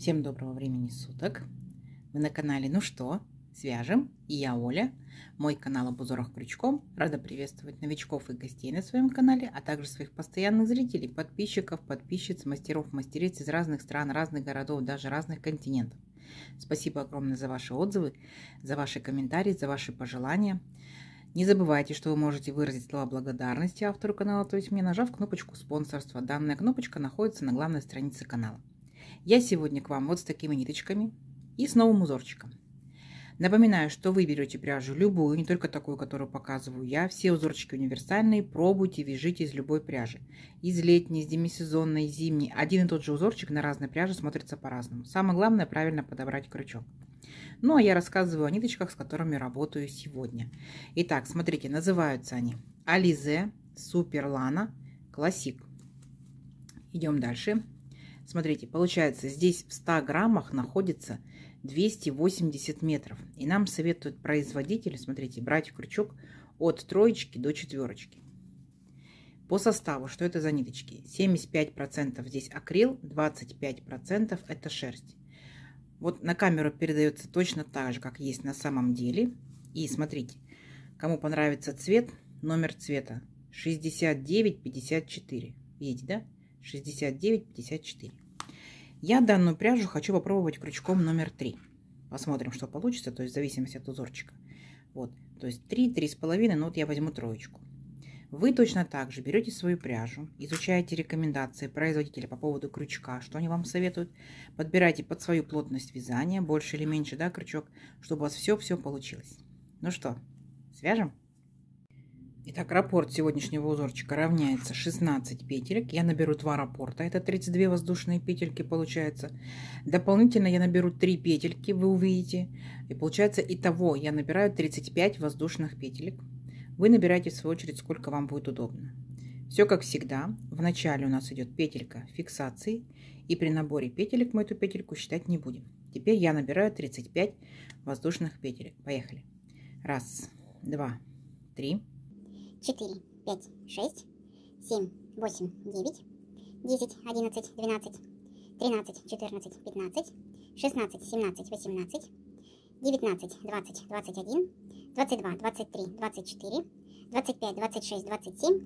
Всем доброго времени суток. Вы на канале «Ну что, свяжем?» И я Оля. Мой канал об узорах крючком. Рада приветствовать новичков и гостей на своем канале, а также своих постоянных зрителей, подписчиков, подписчиц, мастеров, мастериц из разных стран, разных городов, даже разных континентов. Спасибо огромное за ваши отзывы, за ваши комментарии, за ваши пожелания. Не забывайте, что вы можете выразить слова благодарности автору канала, то есть мне, нажав кнопочку спонсорства. Данная кнопочка находится на главной странице канала. Я сегодня к вам вот с такими ниточками и с новым узорчиком. Напоминаю, что вы берете пряжу любую, не только такую, которую показываю я. Все узорчики универсальные, пробуйте, вяжите из любой пряжи. Из летней, из демисезонной, из зимней. Один и тот же узорчик на разной пряже смотрится по-разному. Самое главное правильно подобрать крючок. Ну а я рассказываю о ниточках, с которыми работаю сегодня. Итак, смотрите, называются они Alize Super Lana Classic. Идем дальше. Смотрите, получается, здесь в 100 граммах находится 280 метров. И нам советует производитель, смотрите, брать крючок от 3 до 4. По составу, что это за ниточки? 75% здесь акрил, 25% это шерсть. Вот на камеру передается точно так же, как есть на самом деле. И смотрите, кому понравится цвет, номер цвета 6954. Видите, да? 6954. Я данную пряжу хочу попробовать крючком номер 3. Посмотрим, что получится, то есть в зависимости от узорчика. Вот, то есть 3-3,5, но вот я возьму 3. Вы точно так же берете свою пряжу, изучаете рекомендации производителя по поводу крючка, что они вам советуют, подбирайте под свою плотность вязания, больше или меньше, да, крючок, чтобы у вас все получилось. Ну что, свяжем? Итак, раппорт сегодняшнего узорчика равняется 16 петелек. Я наберу 2 раппорта, это 32 воздушные петельки получается. Дополнительно я наберу 3 петельки, вы увидите. И получается итого я набираю 35 воздушных петелек. Вы набираете в свою очередь, сколько вам будет удобно. Все как всегда. В начале у нас идет петелька фиксации. И при наборе петелек мы эту петельку считать не будем. Теперь я набираю 35 воздушных петелек. Поехали. 1, 2, 3. 4, 5, 6, 7, 8, 9, 10, 11, 12, 13, 14, 15, 16, 17, 18, 19, 20, 21, 22, 23, 24, 25, 26, 27,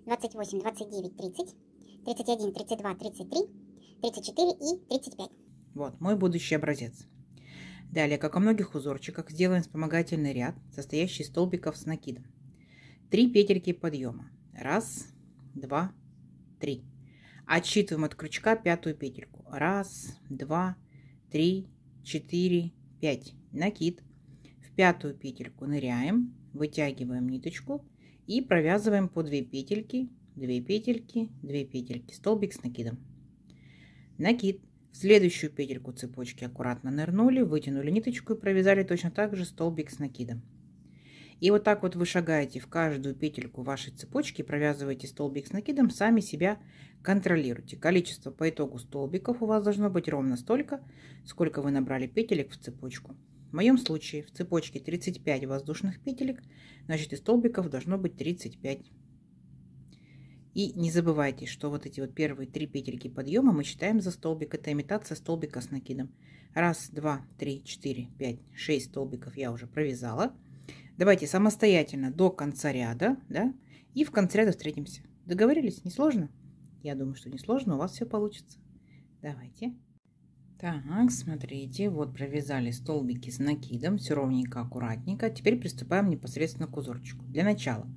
28, 29, 30, 31, 32, 33, 34 и 35. Вот мой будущий образец. Далее, как у многих узорчиках, сделаем вспомогательный ряд, состоящий из столбиков с накидом. 3 петельки подъема. 1, 2, 3. Отсчитываем от крючка 5-ю петельку. 1, 2, 3, 4, 5. Накид. В 5-ю петельку ныряем, вытягиваем ниточку и провязываем по 2 петельки, 2 петельки, 2 петельки. Столбик с накидом. Накид. В следующую петельку цепочки аккуратно нырнули, вытянули ниточку и провязали точно так же столбик с накидом. И вот так вот вы шагаете в каждую петельку вашей цепочки, провязываете столбик с накидом, сами себя контролируйте. Количество по итогу столбиков у вас должно быть ровно столько, сколько вы набрали петелек в цепочку. В моем случае в цепочке 35 воздушных петелек, значит и столбиков должно быть 35. И не забывайте, что вот эти вот первые 3 петельки подъема мы считаем за столбик. Это имитация столбика с накидом. 1, 2, 3, 4, 5, 6 столбиков я уже провязала. Давайте самостоятельно до конца ряда, да, и в конце ряда встретимся. Договорились? Не сложно? Я думаю, что не сложно, у вас все получится. Давайте. Так, смотрите, вот провязали столбики с накидом, все ровненько, аккуратненько. Теперь приступаем непосредственно к узорчику. Для начала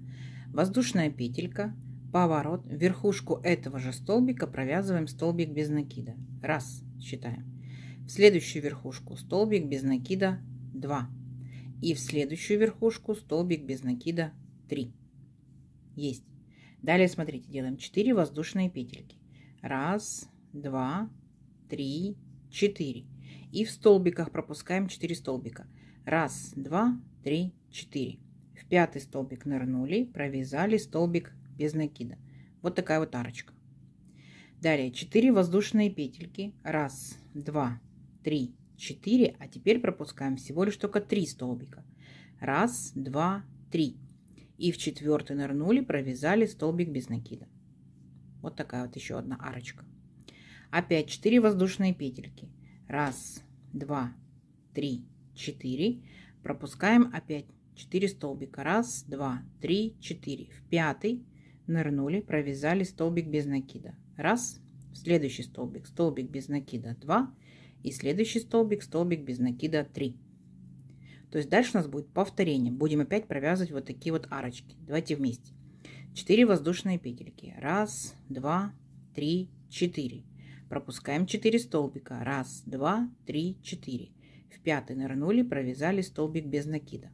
воздушная петелька, поворот, в верхушку этого же столбика провязываем столбик без накида. 1, считаем. В следующую верхушку столбик без накида 2. И в следующую верхушку столбик без накида 3. Есть. Далее, смотрите, делаем 4 воздушные петельки. 1, 2, 3, 4. И в столбиках пропускаем 4 столбика. 1, 2, 3, 4. В 5-й столбик нырнули, провязали столбик без накида. Вот такая вот арочка. Далее 4 воздушные петельки. 1, 2, 3, 4, а теперь пропускаем всего лишь только 3 столбика. 1, 2, 3. И в 4-й нырнули, провязали столбик без накида. Вот такая вот еще одна арочка. Опять 4 воздушные петельки. 1, Раз, два, три, 4. Пропускаем опять 4 столбика. Раз, два, три, 4. В 5 нырнули, провязали столбик без накида. Раз, в следующий столбик, столбик без накида 2. И следующий столбик, столбик без накида 3. То есть дальше у нас будет повторение. Будем опять провязывать вот такие вот арочки. Давайте вместе. 4 воздушные петельки. Раз, два, три, 4. Пропускаем 4 столбика. Раз, два, три, 4. В 5 нырнули, провязали столбик без накида.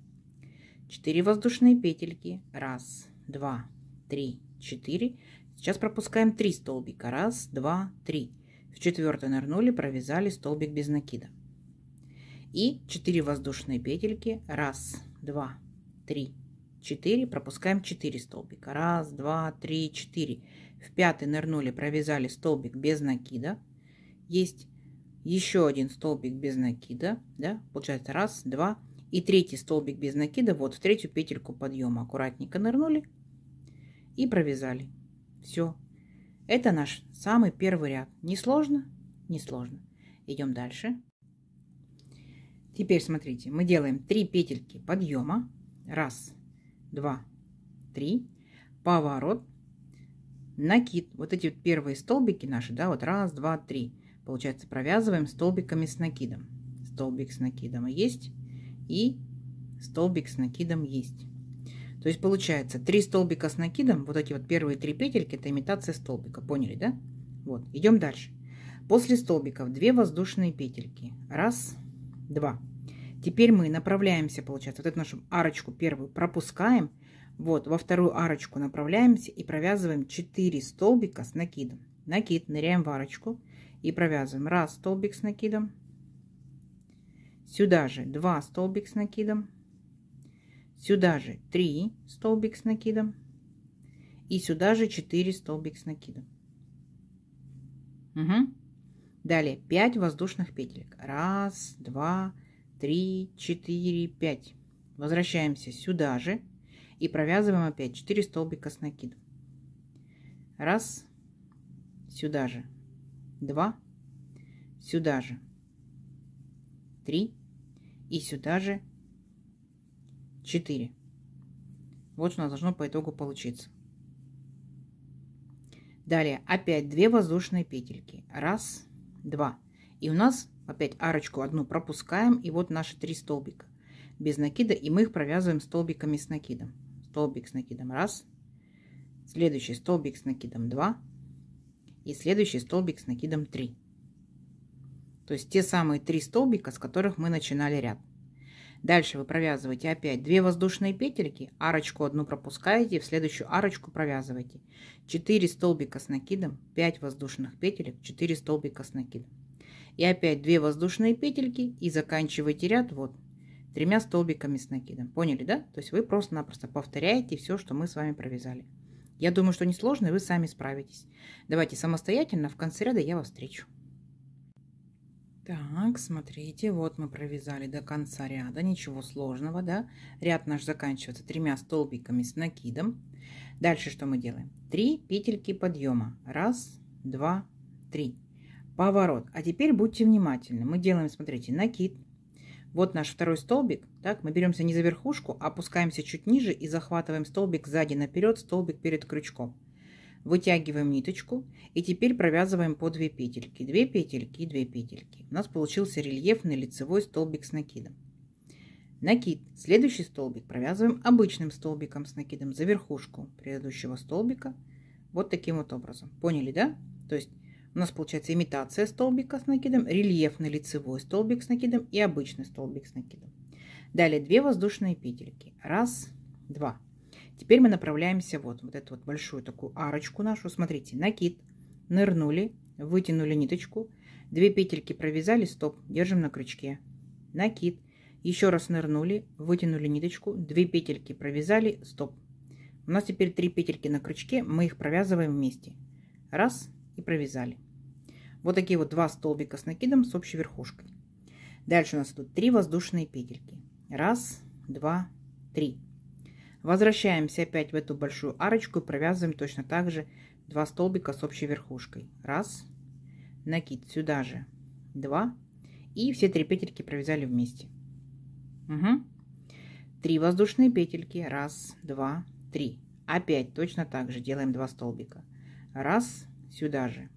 4 воздушные петельки. Раз, два, три, 4. Сейчас пропускаем 3 столбика. Раз, два, три. В 4 нырнули, провязали столбик без накида. И 4 воздушные петельки. Раз, два, три, 4. Пропускаем 4 столбика. Раз, два, три, 4. В 5 нырнули, провязали столбик без накида. Есть еще один столбик без накида. Да? Получается раз, два. И третий столбик без накида. Вот в третью петельку подъема. Аккуратненько нырнули и провязали. Все. Это наш самый первый ряд. Не сложно? Не сложно. Идем дальше. Теперь смотрите, мы делаем 3 петельки подъема. Раз, два, три. Поворот. Накид. Вот эти вот первые столбики наши, да, вот раз, два, три. Получается, провязываем столбиками с накидом. Столбик с накидом есть. И столбик с накидом есть. То есть получается 3 столбика с накидом. Вот эти вот первые 3 петельки, это имитация столбика. Поняли, да? Вот, идем дальше. После столбиков 2 воздушные петельки. Раз, два. Теперь мы направляемся, получается, вот эту нашу арочку первую пропускаем. Вот, во вторую арочку направляемся и провязываем 4 столбика с накидом. Накид, ныряем в арочку и провязываем. Раз столбик с накидом. Сюда же 2 столбик с накидом. Сюда же 3 столбик с накидом. И сюда же 4 столбик с накидом. Угу. Далее 5 воздушных петелек. Раз, два, три, 4, 5. Возвращаемся сюда же. И провязываем опять 4 столбика с накидом. Раз. Сюда же. 2. Сюда же. 3. И сюда же 4. Вот что у нас должно по итогу получиться. Далее опять 2 воздушные петельки. Раз, два. И у нас опять арочку одну пропускаем. И вот наши 3 столбика без накида. И мы их провязываем столбиками с накидом. Столбик с накидом раз. Следующий столбик с накидом 2. И следующий столбик с накидом 3. То есть те самые 3 столбика, с которых мы начинали ряд. Дальше вы провязываете опять 2 воздушные петельки, арочку одну пропускаете, в следующую арочку провязываете 4 столбика с накидом, 5 воздушных петелек, 4 столбика с накидом. И опять 2 воздушные петельки и заканчиваете ряд вот 3 столбиками с накидом. Поняли, да? То есть вы просто-напросто повторяете все, что мы с вами провязали. Я думаю, что несложно, и вы сами справитесь. Давайте самостоятельно, в конце ряда я вас встречу. Так, смотрите, вот мы провязали до конца ряда, ничего сложного, да? Ряд наш заканчивается 3 столбиками с накидом. Дальше что мы делаем? 3 петельки подъема. Раз, два, три. Поворот. А теперь будьте внимательны. Мы делаем, смотрите, накид. Вот наш второй столбик. Так, мы беремся не за верхушку, а опускаемся чуть ниже и захватываем столбик сзади наперед, столбик перед крючком. Вытягиваем ниточку и теперь провязываем по 2 петельки. 2 петельки и 2 петельки. У нас получился рельефный лицевой столбик с накидом. Накид. Следующий столбик провязываем обычным столбиком с накидом за верхушку предыдущего столбика. Вот таким вот образом. Поняли, да? То есть у нас получается имитация столбика с накидом, рельефный лицевой столбик с накидом и обычный столбик с накидом. Далее 2 воздушные петельки. Раз, два. Теперь мы направляемся вот эту вот большую такую арочку нашу. Смотрите, накид, нырнули, вытянули ниточку, 2 петельки провязали, стоп, держим на крючке. Накид, еще раз нырнули, вытянули ниточку, 2 петельки провязали, стоп. У нас теперь 3 петельки на крючке, мы их провязываем вместе. Раз и провязали. Вот такие вот 2 столбика с накидом с общей верхушкой. Дальше у нас тут 3 воздушные петельки. Раз, два, три. Возвращаемся опять в эту большую арочку и провязываем точно так же 2 столбика с общей верхушкой. Раз, накид сюда же 2. И все 3 петельки провязали вместе. 3 воздушные петельки. 1, 2, 3. Опять точно так же делаем 2 столбика. 1, сюда же.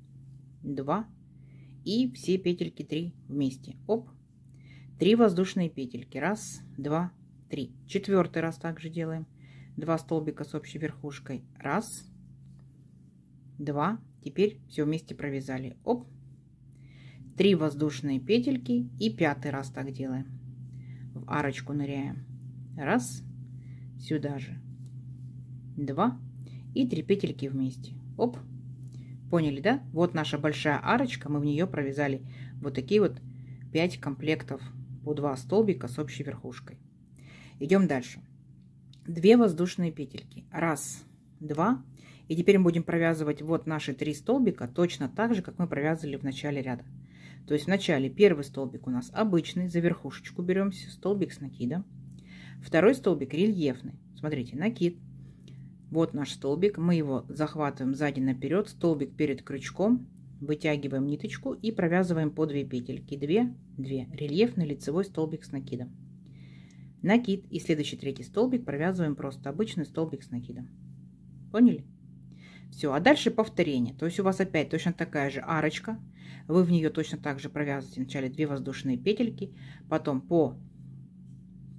2. И все петельки 3 вместе. Оп. 3 воздушные петельки. 1, 2, 3. 4-й раз также делаем. 2 столбика с общей верхушкой. 1, 2. Теперь все вместе провязали. Оп. 3 воздушные петельки. И 5-й раз так делаем. В арочку ныряем. 1. Сюда же. 2. И 3 петельки вместе. Оп. Поняли, да? Вот наша большая арочка. Мы в нее провязали вот такие вот 5 комплектов по 2 столбика с общей верхушкой. Идем дальше. 2 воздушные петельки. 1, 2. И теперь мы будем провязывать вот наши 3 столбика точно так же, как мы провязывали в начале ряда. То есть в начале первый столбик у нас обычный, за верхушечку беремся, столбик с накидом. Второй столбик рельефный. Смотрите, накид. Вот наш столбик. Мы его захватываем сзади наперед, столбик перед крючком, вытягиваем ниточку и провязываем по 2 петельки. 2, 2. Рельефный лицевой столбик с накидом. Накид и следующий третий столбик провязываем просто обычный столбик с накидом. Поняли? Все, а дальше повторение. То есть у вас опять точно такая же арочка. Вы в нее точно так же провязываете вначале 2 воздушные петельки, потом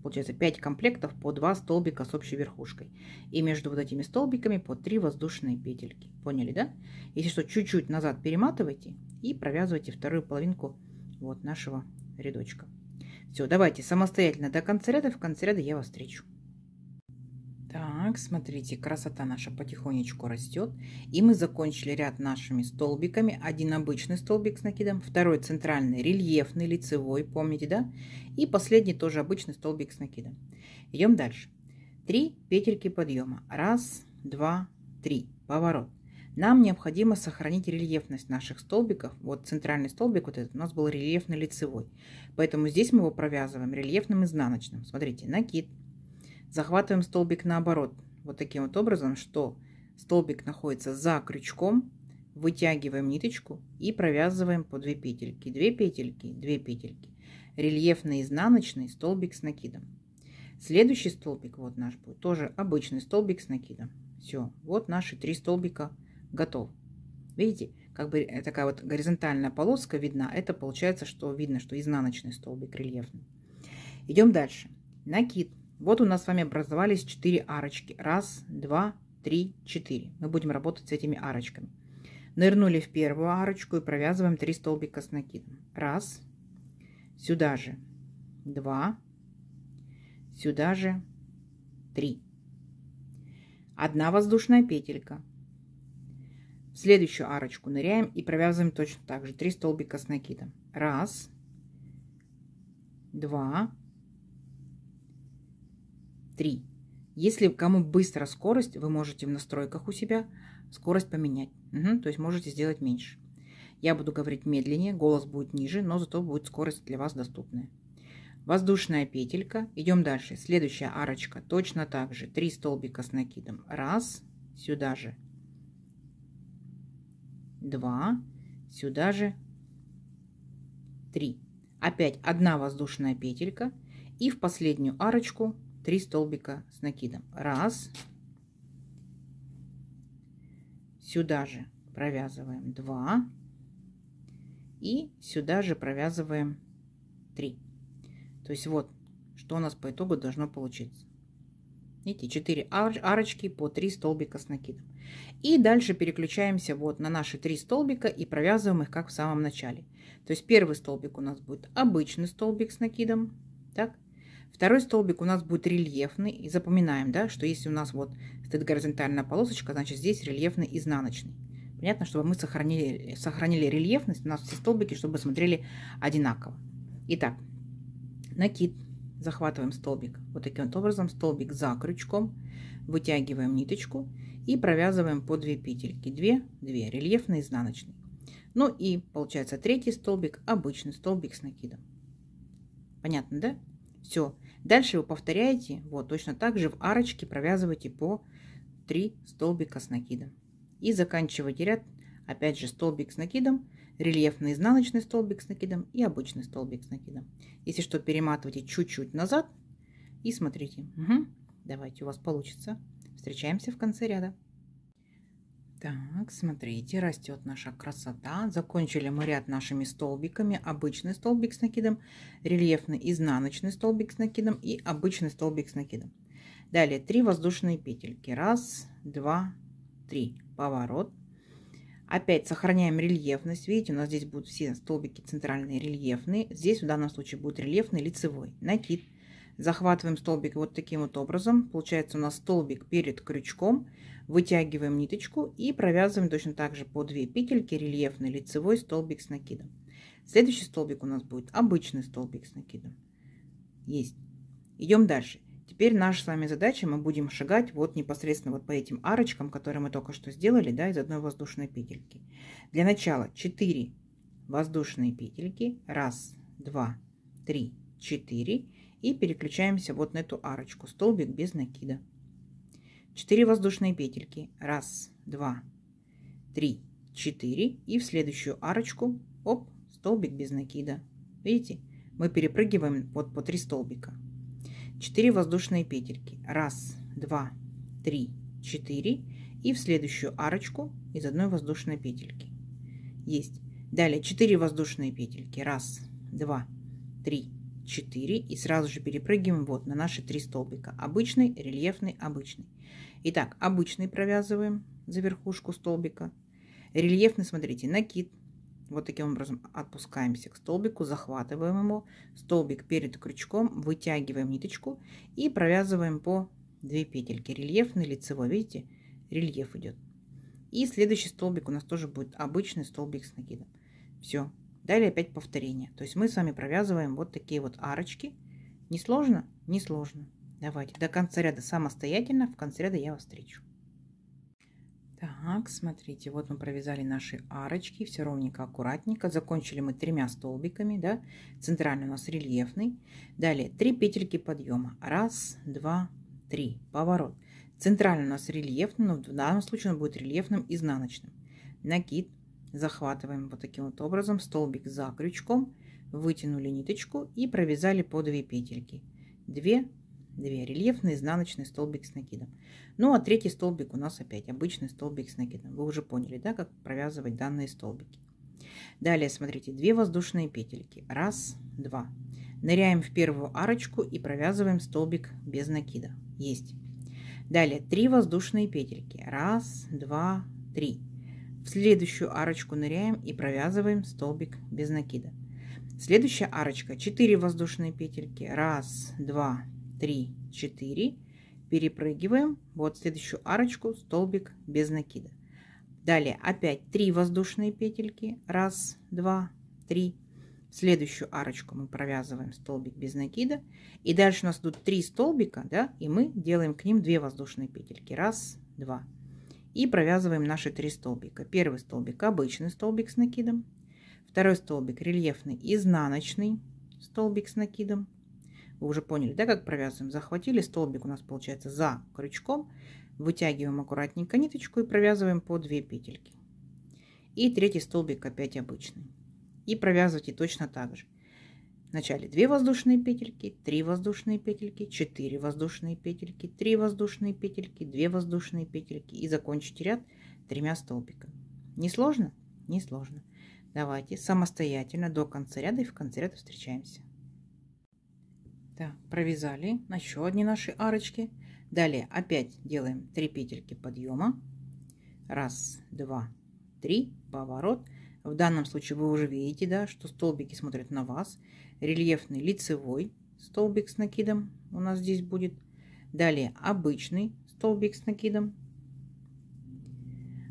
получается 5 комплектов по 2 столбика с общей верхушкой. И между вот этими столбиками по 3 воздушные петельки. Поняли, да? Если что, чуть-чуть назад перематывайте и провязывайте вторую половинку вот нашего рядочка. Все, давайте самостоятельно до конца ряда. В конце ряда я вас встречу. Так, смотрите, красота наша потихонечку растет. И мы закончили ряд нашими столбиками. Один обычный столбик с накидом, второй центральный рельефный, лицевой, помните, да? И последний тоже обычный столбик с накидом. Идем дальше. 3 петельки подъема. 1, 2, 3. Поворот. Нам необходимо сохранить рельефность наших столбиков. Вот центральный столбик вот этот у нас был рельефный лицевой. Поэтому здесь мы его провязываем рельефным изнаночным. Смотрите, накид. Захватываем столбик наоборот, вот таким вот образом, что столбик находится за крючком, вытягиваем ниточку и провязываем по 2 петельки, 2 петельки, 2 петельки. Рельефный изнаночный столбик с накидом. Следующий столбик вот наш будет тоже обычный столбик с накидом. Все, вот наши 3 столбика готовы. Видите, как бы такая вот горизонтальная полоска видна. Это получается, что видно, что изнаночный столбик рельефный. Идем дальше. Накид. Вот у нас с вами образовались 4 арочки. 1, 2, 3, 4. Мы будем работать с этими арочками. Нырнули в первую арочку и провязываем 3 столбика с накидом. 1, сюда же 2, сюда же 3. 1 воздушная петелька. В следующую арочку ныряем и провязываем точно так же 3 столбика с накидом. 1, 2, 3. Если кому быстро скорость, вы можете в настройках у себя скорость поменять. То есть можете сделать меньше. Я буду говорить медленнее, голос будет ниже, но зато будет скорость для вас доступная. Воздушная петелька. Идем дальше. Следующая арочка. Точно так же. 3 столбика с накидом. 1, сюда же 2, сюда же 3. Опять 1 воздушная петелька. И в последнюю арочку 3 столбика с накидом. 1, сюда же провязываем 2 и сюда же провязываем 3. То есть вот, что у нас по итогу должно получиться. Видите, 4 арочки по 3 столбика с накидом. И дальше переключаемся вот на наши 3 столбика и провязываем их как в самом начале. То есть первый столбик у нас будет обычный столбик с накидом. Так. Второй столбик у нас будет рельефный. И запоминаем, да, что если у нас вот стоит горизонтальная полосочка, значит здесь рельефный изнаночный. Понятно, чтобы мы сохранили рельефность, у нас все столбики, чтобы смотрели одинаково. Итак, накид. Захватываем столбик вот таким вот образом, столбик за крючком, вытягиваем ниточку и провязываем по 2 петельки. 2, 2, рельефный изнаночный. Ну и получается третий столбик, обычный столбик с накидом. Понятно, да? Все. Дальше вы повторяете, вот точно так же в арочке провязываете по 3 столбика с накидом. И заканчиваете ряд, опять же столбик с накидом, рельефный изнаночный столбик с накидом и обычный столбик с накидом. Если что, перематывайте чуть-чуть назад и смотрите. Угу. Давайте, у вас получится. Встречаемся в конце ряда. Так, смотрите, растет наша красота. Закончили мы ряд нашими столбиками. Обычный столбик с накидом, рельефный изнаночный столбик с накидом и обычный столбик с накидом. Далее 3 воздушные петельки. 1, 2, 3. Поворот. Опять сохраняем рельефность. Видите, у нас здесь будут все столбики центральные рельефные. Здесь в данном случае будет рельефный лицевой. Накид. Захватываем столбик вот таким вот образом. Получается у нас столбик перед крючком. Вытягиваем ниточку и провязываем точно так же по 2 петельки рельефный лицевой столбик с накидом. Следующий столбик у нас будет обычный столбик с накидом. Есть. Идем дальше. Теперь наша с вами задача, мы будем шагать вот непосредственно вот по этим арочкам, которые мы только что сделали, да, из одной воздушной петельки. Для начала 4 воздушные петельки. 1, 2, 3, 4. И переключаемся вот на эту арочку. Столбик без накида. 4 воздушные петельки. 1, 2, 3, 4. И в следующую арочку, оп, столбик без накида. Видите, мы перепрыгиваем вот по 3 столбика. 4 воздушные петельки. 1, 2, 3, 4. И в следующую арочку из одной воздушной петельки. Есть. Далее 4 воздушные петельки. 1, 2, 3, 4. И сразу же перепрыгиваем вот на наши 3 столбика. Обычный, рельефный, обычный. Итак, обычный провязываем за верхушку столбика. Рельефный, смотрите, накид. Вот таким образом отпускаемся к столбику, захватываем его, столбик перед крючком, вытягиваем ниточку и провязываем по 2 петельки. Рельефный, лицевой, видите, рельеф идет. И следующий столбик у нас тоже будет обычный столбик с накидом. Все. Далее опять повторение. То есть мы с вами провязываем вот такие вот арочки. Не сложно? Не сложно. Давайте до конца ряда самостоятельно. В конце ряда я вас встречу. Так, смотрите, вот мы провязали наши арочки, все ровненько, аккуратненько. Закончили мы 3 столбиками, да. Центральный у нас рельефный. Далее 3 петельки подъема. 1, 2, 3. Поворот. Центральный у нас рельефный, но в данном случае он будет рельефным изнаночным. Накид. Захватываем вот таким вот образом столбик за крючком, вытянули ниточку и провязали по 2 петельки. 2, рельефный изнаночный столбик с накидом. Ну а третий столбик у нас опять обычный столбик с накидом. Вы уже поняли, да, как провязывать данные столбики. Далее смотрите, 2 воздушные петельки. 1, 2. Ныряем в первую арочку и провязываем столбик без накида. Есть. Далее 3 воздушные петельки. 1, 2, 3. В следующую арочку ныряем и провязываем столбик без накида. Следующая арочка 4 воздушные петельки. 1, 2, 3, 4. Перепрыгиваем вот следующую арочку, столбик без накида. Далее опять 3 воздушные петельки. 1, 2, 3. В следующую арочку мы провязываем столбик без накида. И дальше у нас идут 3 столбика, да, и мы делаем к ним 2 воздушные петельки. 1, 2. И провязываем наши 3 столбика. Первый столбик обычный столбик с накидом. Второй столбик рельефный изнаночный столбик с накидом. Вы уже поняли, да, как провязываем? Захватили столбик у нас получается за крючком. Вытягиваем аккуратненько ниточку и провязываем по 2 петельки. И третий столбик опять обычный. И провязывайте точно так же. Вначале 2 воздушные петельки, 3 воздушные петельки, 4 воздушные петельки, 3 воздушные петельки, 2 воздушные петельки. И закончите ряд 3 столбиками. Не сложно? Не сложно. Давайте самостоятельно до конца ряда и в конце ряда встречаемся. Так, провязали еще одни наши арочки. Далее опять делаем 3 петельки подъема. 1, 2, 3. Поворот. В данном случае вы уже видите, да, что столбики смотрят на вас. Рельефный лицевой столбик с накидом у нас здесь будет. Далее обычный столбик с накидом.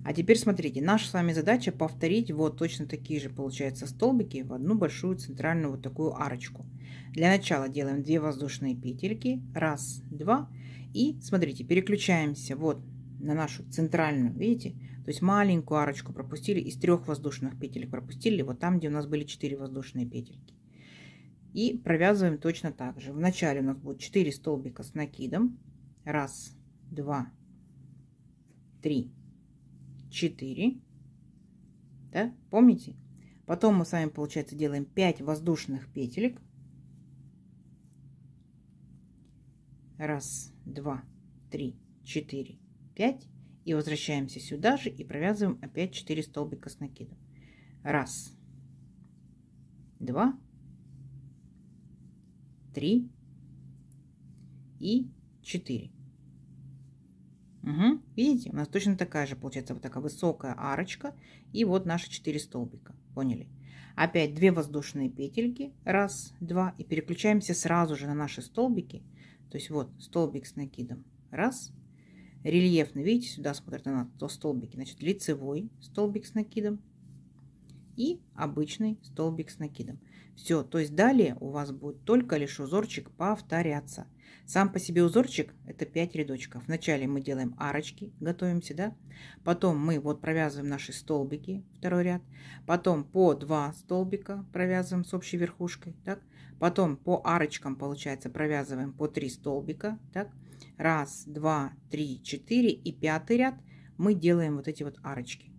А теперь смотрите, наша с вами задача повторить вот точно такие же, получается, столбики в одну большую центральную вот такую арочку. Для начала делаем 2 воздушные петельки. 1, 2. И смотрите, переключаемся вот на нашу центральную, видите? То есть маленькую арочку пропустили, из 3 воздушных петель пропустили, вот там, где у нас были 4 воздушные петельки. И провязываем точно так же. Вначале у нас будет 4 столбика с накидом. 1, 2, 3, 4. Да? Помните? Потом мы с вами, получается, делаем 5 воздушных петелек. Раз, два, три, 4, 5. И возвращаемся сюда же и провязываем опять 4 столбика с накидом. Раз, два, 3 и 4. Угу. Видите, у нас точно такая же получается вот такая высокая арочка. И вот наши 4 столбика. Поняли? Опять 2 воздушные петельки. Раз, два. И переключаемся сразу же на наши столбики. То есть вот столбик с накидом. Раз. Рельефный. Видите, сюда смотрят на нас, то столбики. Значит, лицевой столбик с накидом. И обычный столбик с накидом. Все, то есть далее у вас будет только лишь узорчик повторяться. Сам по себе узорчик это 5 рядочков. Вначале мы делаем арочки, готовимся, да? Потом мы вот провязываем наши столбики, второй ряд. Потом по 2 столбика провязываем с общей верхушкой, так? Потом по арочкам, получается, провязываем по 3 столбика, так? Раз, два, 3, 4 и 5-й ряд мы делаем вот эти вот арочки.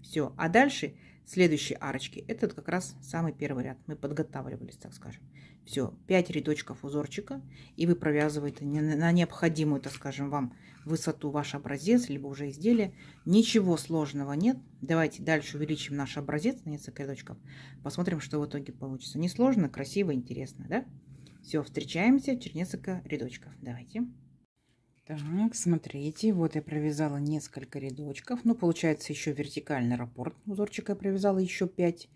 Все, а дальше следующие арочки, это как раз самый первый ряд. Мы подготавливались, так скажем. Все, 5 рядочков узорчика, и вы провязываете на необходимую, так скажем, вам высоту ваш образец, либо уже изделие. Ничего сложного нет. Давайте дальше увеличим наш образец на несколько рядочков. Посмотрим, что в итоге получится. Несложно, красиво, интересно, да? Все, встречаемся через несколько рядочков. Давайте. Так, смотрите, вот я провязала несколько рядочков. Ну, получается, еще вертикальный раппорт узорчика я провязала еще 5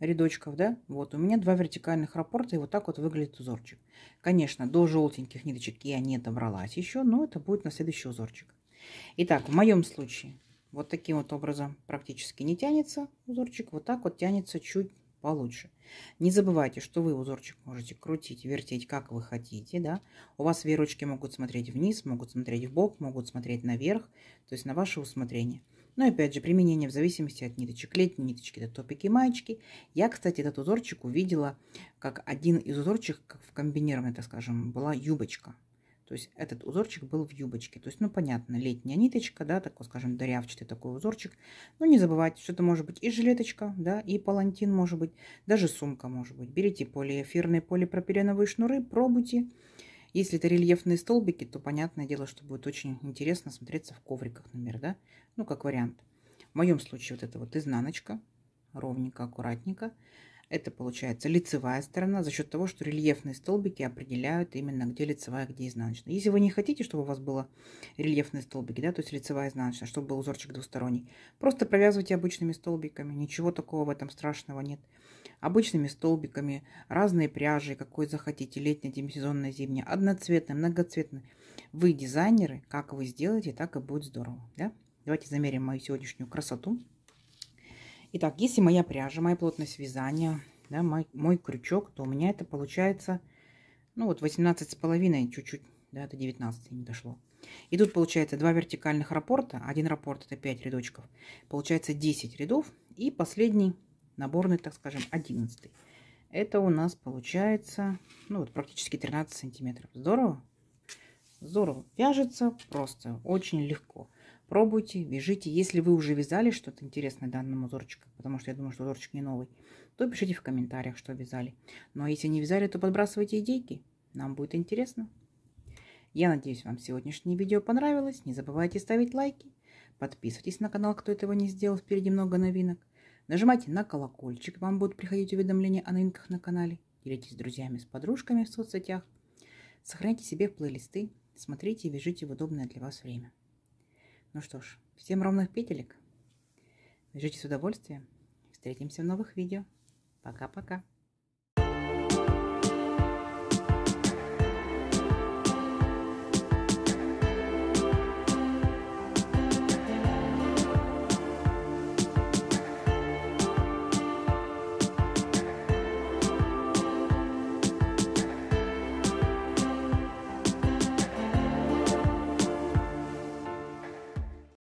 рядочков, да? Вот, у меня 2 вертикальных раппорта, и вот так вот выглядит узорчик. Конечно, до желтеньких ниточек я не добралась еще, но это будет на следующий узорчик. Итак, в моем случае вот таким вот образом практически не тянется узорчик, вот так вот тянется чуть получше. Не забывайте, что вы узорчик можете крутить, вертеть, как вы хотите, да. У вас веерочки могут смотреть вниз, могут смотреть в бок, могут смотреть наверх, то есть на ваше усмотрение. Но опять же, применение в зависимости от ниточек. Летние ниточки — это топики и маечки. Я, кстати, этот узорчик увидела как один из узорчиков, как в комбинированной, так скажем, была юбочка. То есть этот узорчик был в юбочке. То есть, ну, понятно, летняя ниточка, да, такой, скажем, дырявчатый такой узорчик. Но не забывайте, что это может быть и жилеточка, да, и палантин может быть, даже сумка может быть. Берите полиэфирные, полипропиленовые шнуры, пробуйте. Если это рельефные столбики, то понятное дело, что будет очень интересно смотреться в ковриках, например, да, ну, как вариант. В моем случае вот это вот изнаночка, ровненько, аккуратненько. Это получается лицевая сторона за счет того, что рельефные столбики определяют именно где лицевая, где изнаночная. Если вы не хотите, чтобы у вас было рельефные столбики, да, то есть лицевая, изнаночная, чтобы был узорчик двусторонний, просто провязывайте обычными столбиками. Ничего такого в этом страшного нет. Обычными столбиками, разные пряжи, какой захотите, летняя, демисезонная, зимняя, одноцветная, многоцветная. Вы дизайнеры, как вы сделаете, так и будет здорово. Да? Давайте замерим мою сегодняшнюю красоту. Итак, если моя пряжа, моя плотность вязания, да, мой крючок, то у меня это получается, ну вот 18,5, чуть-чуть, да, до 19 не дошло. И тут получается 2 вертикальных раппорта, один раппорт это 5 рядочков, получается 10 рядов, и последний наборный, так скажем, 11. Это у нас получается, ну вот практически 13 сантиметров. Здорово? Здорово. Вяжется просто очень легко. Пробуйте, вяжите. Если вы уже вязали что-то интересное данному узорчику, потому что я думаю, что узорчик не новый, то пишите в комментариях, что вязали. Ну а если не вязали, то подбрасывайте идейки. Нам будет интересно. Я надеюсь, вам сегодняшнее видео понравилось. Не забывайте ставить лайки. Подписывайтесь на канал, кто этого не сделал. Впереди много новинок. Нажимайте на колокольчик. Вам будут приходить уведомления о новинках на канале. Делитесь с друзьями, с подружками в соцсетях. Сохраняйте себе в плейлисты. Смотрите и вяжите в удобное для вас время. Ну что ж, всем ровных петелек. Вяжите с удовольствием. Встретимся в новых видео. Пока-пока.